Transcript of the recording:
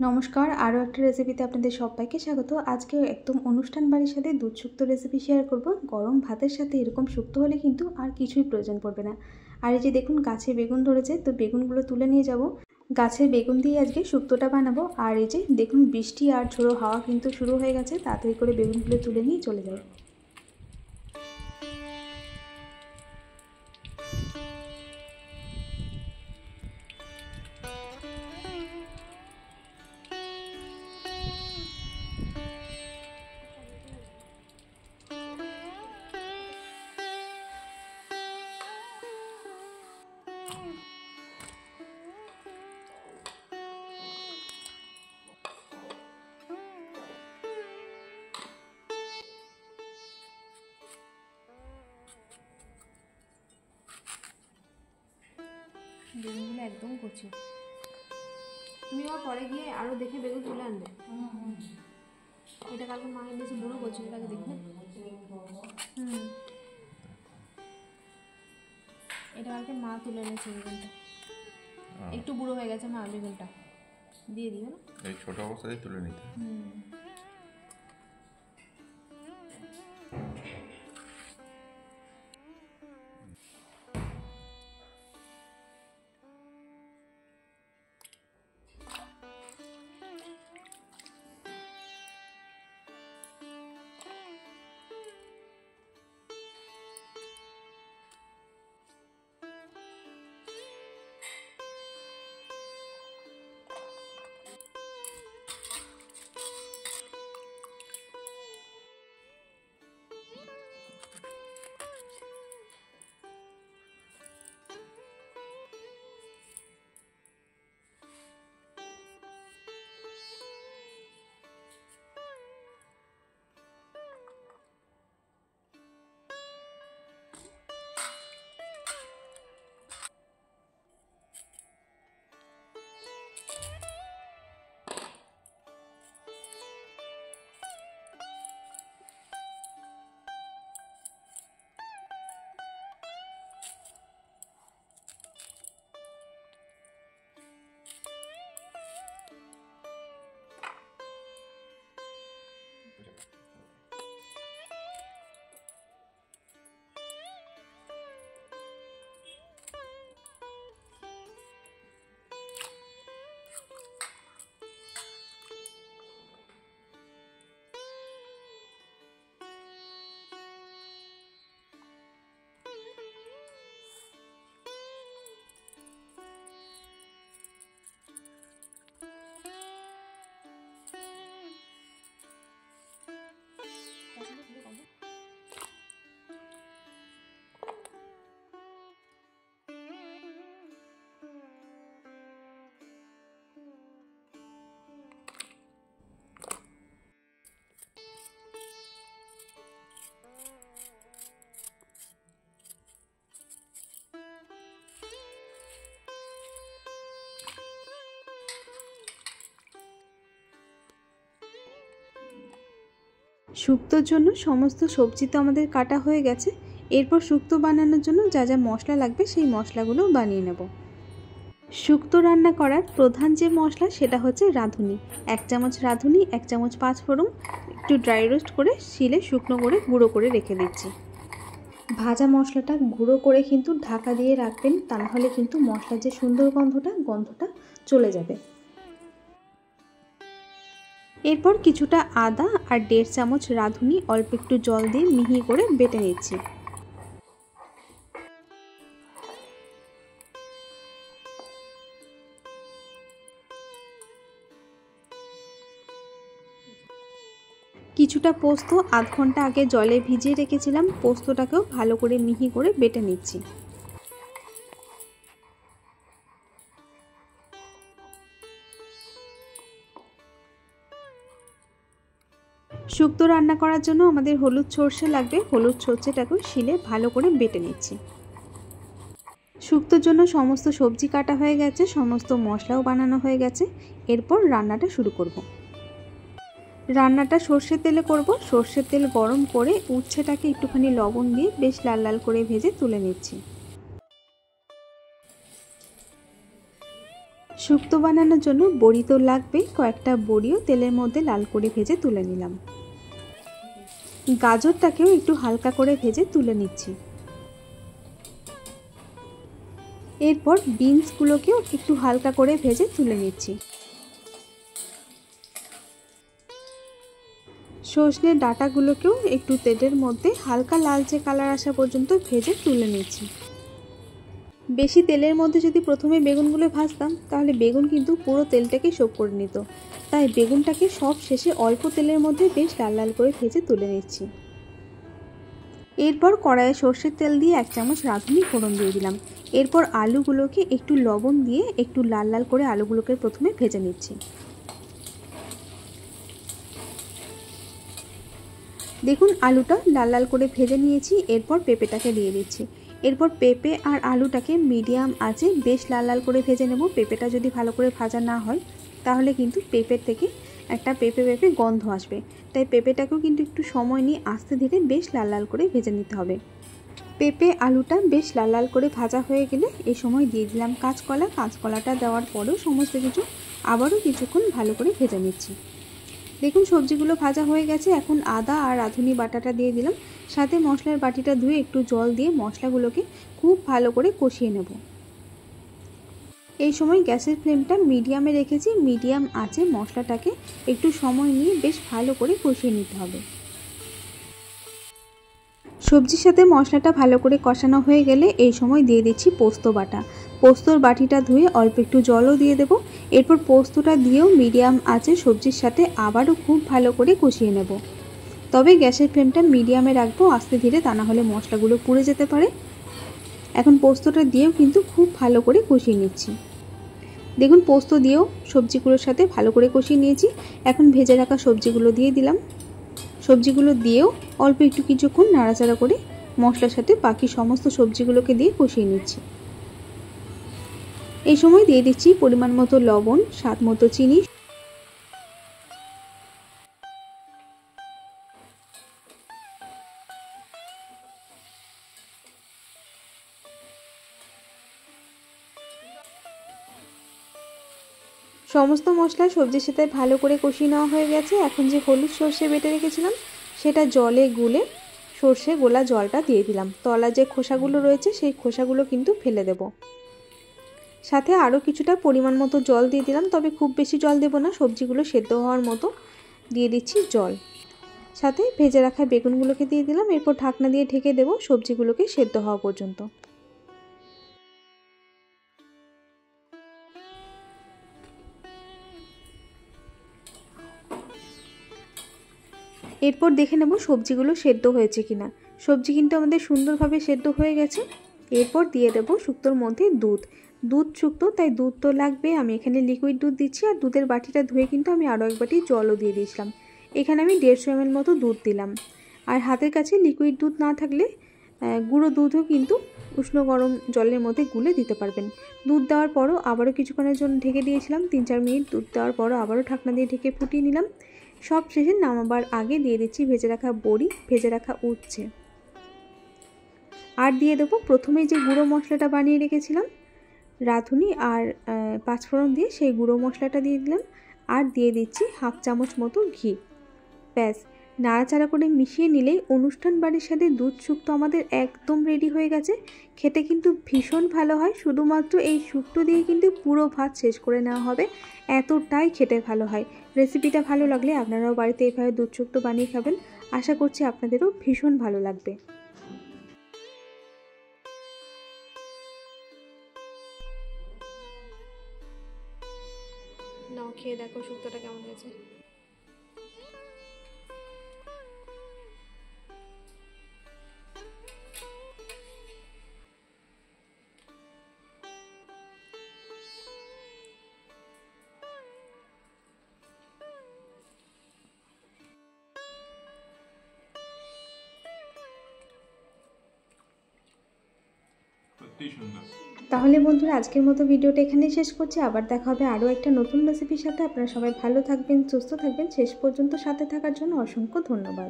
নমস্কার, আরও একটা রেসিপিতে আপনাদের সবাইকে স্বাগত। আজকে একদম অনুষ্ঠান বাড়ির সাথে দুধ শুক্তো রেসিপি শেয়ার করব। গরম ভাতের সাথে এরকম শুক্তো হলে কিন্তু আর কিছুই প্রয়োজন পড়বে না। আর এই যে দেখুন গাছে বেগুন ধরেছে, তো বেগুনগুলো তুলে নিয়ে যাব। গাছের বেগুন দিয়ে আজকে শুক্তোটা বানাবো। আর এই যে দেখুন বৃষ্টি আর ঝোড়ো হাওয়া কিন্তু শুরু হয়ে গেছে, তাড়াতাড়ি করে বেগুনগুলো তুলে নিয়ে চলে যায়। বেগুনগুলো একদম কচি। তুমি আবার পরে গিয়ে আরো দেখে বেগুন তুলে আনবে। এটা কালকে মা এনেছে, বুড়ো কচি, এটাকে দেখবে। এটা কালকে মা তুলে এনেছে বেগুনটা, একটু বুড়ো হয়ে গেছে। মা বেগুনটা দিয়ে দিও না, এই ছোট অবস্থায় তুলে নিতে। শুক্তোর জন্য সমস্ত সবজি তো আমাদের কাটা হয়ে গেছে। এরপর শুক্তো বানানোর জন্য যা যা মশলা লাগবে সেই মশলাগুলো বানিয়ে নেব। শুক্তো রান্না করার প্রধান যে মশলা সেটা হচ্ছে রাঁধুনি। 1 চামচ রাঁধুনি, 1 চামচ পাঁচফোড়ন একটু ড্রাই রোস্ট করে শিলে শুকনো করে গুঁড়ো করে রেখে দিচ্ছি। ভাজা মশলাটা গুঁড়ো করে কিন্তু ঢাকা দিয়ে রাখবেন, তা নাহলে কিন্তু মশলার যে সুন্দর গন্ধটা চলে যাবে। এরপর কিছুটা আদা আর 1.5 চামচ রাঁধুনি অল্প একটু জল দিয়ে মিহি করে বেটে নিচ্ছি। কিছুটা পোস্ত আধ ঘন্টা আগে জলে ভিজিয়ে রেখেছিলাম, পোস্তটাকেও ভালো করে মিহি করে বেটে নিচ্ছি। শুক্তো রান্না করার জন্য আমাদের হলুদ সর্ষে লাগবে, হলুদ সর্ষেটাকেও শিলে ভালো করে বেটে নিচ্ছি। শুক্তোর জন্য সমস্ত সবজি কাটা হয়ে গেছে, সমস্ত মশলাও বানানো হয়ে গেছে। এরপর রান্নাটা শুরু করব। রান্নাটা সর্ষের তেলে করব। সর্ষের তেল গরম করে উচ্ছেটাকে একটুখানি লবণ দিয়ে বেশ লাল লাল করে ভেজে তুলে নিচ্ছি। শুক্তো বানানোর জন্য বড়ি তো লাগবে, কয়েকটা বড়িও তেলের মধ্যে লাল করে ভেজে তুলে নিলাম। গাজরটাকেও একটু হালকা করে ভেজে তুলে নিচ্ছি। এরপর বিনসগুলোকেও একটু হালকা করে ভেজে তুলে নিচ্ছি। সজনের ডাঁটাগুলোকেও একটু তেলের মধ্যে হালকা লালচে কালার আসা পর্যন্ত ভেজে তুলে নিচ্ছি। বেশি তেলের মধ্যে যদি প্রথমে বেগুনগুলো ভাজতাম তাহলে বেগুন কিন্তু পুরো তেলটাকে শোক করে নিত, তাই বেগুনটাকে সব শেষে অল্প তেলের মধ্যে বেশ লাল লাল করে ভেজে তুলে নিচ্ছি। এরপর কড়াইয়ে সর্ষের তেল দিয়ে 1 চামচ রাঁধুনি ফোড়ন দিয়ে দিলাম। এরপর আলুগুলোকে একটু লবণ দিয়ে একটু লাল লাল করে আলুগুলোকে প্রথমে ভেজে নিচ্ছি। দেখুন আলুটা লাল লাল করে ভেজে নিয়েছি। এরপর পেঁপেটাকে দিয়ে দিচ্ছি। এরপর পেঁপে আর আলুটাকে মিডিয়াম আঁচে বেশ লাল লাল করে ভেজে নেব। পেঁপেটা যদি ভালো করে ভাজা না হয় তাহলে কিন্তু পেঁপের থেকে একটা পেঁপে পেঁপে গন্ধ আসবে, তাই পেঁপেটাকেও কিন্তু একটু সময় নিয়ে আস্তে ধীরে বেশ লাল লাল করে ভেজে নিতে হবে। পেঁপে আলুটা বেশ লাল লাল করে ভাজা হয়ে গেলে এই সময় দিয়ে দিলাম কাঁচকলা। কাঁচকলাটা দেওয়ার পরেও সমস্ত কিছু আবারও কিছুক্ষণ ভালো করে ভেজে নিচ্ছি। দেখুন সবজিগুলো ভাজা হয়ে গেছে। এখন আদা আর রাঁধুনি বাটাটা দিয়ে দিলাম, সাথে মশলার বাটিটা ধুয়ে একটু জল দিয়ে মশলাগুলোকে খুব ভালো করে কষিয়ে নেব। এই সময় গ্যাসের ফ্লেমটা মিডিয়ামে রেখেছি। মিডিয়াম আঁচে মশলাটাকে একটু সময় নিয়ে বেশ ভালো করে কষিয়ে নিতে হবে। সবজির সাথে মশলাটা ভালো করে কষানো হয়ে গেলে এই সময় দিয়ে দিচ্ছি পোস্ত বাটা। পোস্তর বাটিটা ধুয়ে অল্প একটু জলও দিয়ে দেব। এরপর পোস্তটা দিয়েও মিডিয়াম আঁচে সবজির সাথে আবারও খুব ভালো করে কষিয়ে নেব। তবে গ্যাসের ফ্লেমটা মিডিয়ামে রাখবো আস্তে ধীরে, তা না হলে মশলাগুলো পুড়ে যেতে পারে। এখন পোস্তটা দিয়েও কিন্তু খুব ভালো করে কষিয়ে নিচ্ছি। দেখুন পোস্ত দিয়েও সবজিগুলোর সাথে ভালো করে কষিয়ে নিয়েছি। এখন ভেজে রাখা সবজিগুলো দিয়ে দিলাম। সবজিগুলো দিয়েও অল্প একটু কিছুক্ষণ নাড়াচাড়া করে মশলার সাথে বাকি সমস্ত সবজিগুলোকে দিয়ে কষিয়ে নিচ্ছি। এই সময় দিয়ে দিচ্ছি পরিমাণ মতো লবণ, স্বাদ মতো চিনি। সমস্ত মশলা সবজির সাথে ভালো করে কষিয়ে নেওয়া হয়ে গেছে। এখন যে হলুদ সর্ষে বেটে রেখেছিলাম সেটা জলে গুলে সর্ষে গোলা জলটা দিয়ে দিলাম। তলা যে খোসাগুলো রয়েছে সেই খোসাগুলো কিন্তু ফেলে দেব। সাথে আরও কিছুটা পরিমাণ মতো জল দিয়ে দিলাম, তবে খুব বেশি জল দেব না, সবজিগুলো সেদ্ধ হওয়ার মতো দিয়ে দিচ্ছি জল। সাথে ভেজে রাখা বেগুনগুলোকে দিয়ে দিলাম। এরপর ঢাকনা দিয়ে ঢেকে দেব সবজিগুলোকে সেদ্ধ হওয়া পর্যন্ত। এরপর দেখে নেব সবজিগুলো সেদ্ধ হয়েছে কিনা। সবজি কিন্তু আমাদের সুন্দরভাবে সেদ্ধ হয়ে গেছে। এরপর দিয়ে দেব শুক্তোর মধ্যে দুধ শুক্তো, তাই দুধ তো লাগবে। আমি এখানে লিকুইড দুধ দিচ্ছি, আর দুধের বাটিটা ধুয়ে কিন্তু আমি আরও এক বাটি জলও দিয়ে দিয়েছিলাম। এখানে আমি 150 ml মতো দুধ দিলাম। আর হাতের কাছে লিকুইড দুধ না থাকলে গুঁড়ো দুধও কিন্তু উষ্ণ গরম জলের মধ্যে গুলে দিতে পারবেন। দুধ দেওয়ার পরও আবারও কিছুক্ষণের জন্য ঢেকে দিয়েছিলাম। 3-4 মিনিট দুধ দেওয়ার পরও আবারও ঢাকনা দিয়ে ঢেকে ফুটিয়ে নিলাম। সব শেষে নামাবার আগে দিয়ে দিচ্ছি ভেজে রাখা বড়ি, ভেজে রাখা উচ্ছে, আর দিয়ে দেবো প্রথমেই যে গুঁড়ো মশলাটা বানিয়ে রেখেছিলাম রাঁধুনি আর 5 ফোড়ন দিয়ে, সেই গুঁড়ো মশলাটা দিয়ে দিলাম। আর দিয়ে দিচ্ছি 1/2 চামচ মতো ঘি। ব্যাস নাড়াচাড়া করে মিশিয়ে নিলেই অনুষ্ঠান বাড়ির সাথে দুধ শুক্তো আমাদের একদম রেডি হয়ে গেছে। খেতে কিন্তু ভীষণ ভালো হয়। শুধুমাত্র এই শুক্তো দিয়ে কিন্তু পুরো ভাত শেষ করে নেওয়া হবে, এতটাই খেতে ভালো হয়। রেসিপিটা ভালো লাগলে আপনারাও বাড়িতে এইভাবে দুধ শুক্তো বানিয়ে খাবেন। আশা করছি আপনাদেরও ভীষণ ভালো লাগবে। নাও খেয়ে দেখো শুক্তোটা কেমন হয়েছে। তাহলে বন্ধুরা আজকের মতো ভিডিওটা এখানেই শেষ করছি। আবার দেখা হবে আরও একটা নতুন রেসিপির সাথে। আপনারা সবাই ভালো থাকবেন, সুস্থ থাকবেন। শেষ পর্যন্ত সাথে থাকার জন্য অসংখ্য ধন্যবাদ।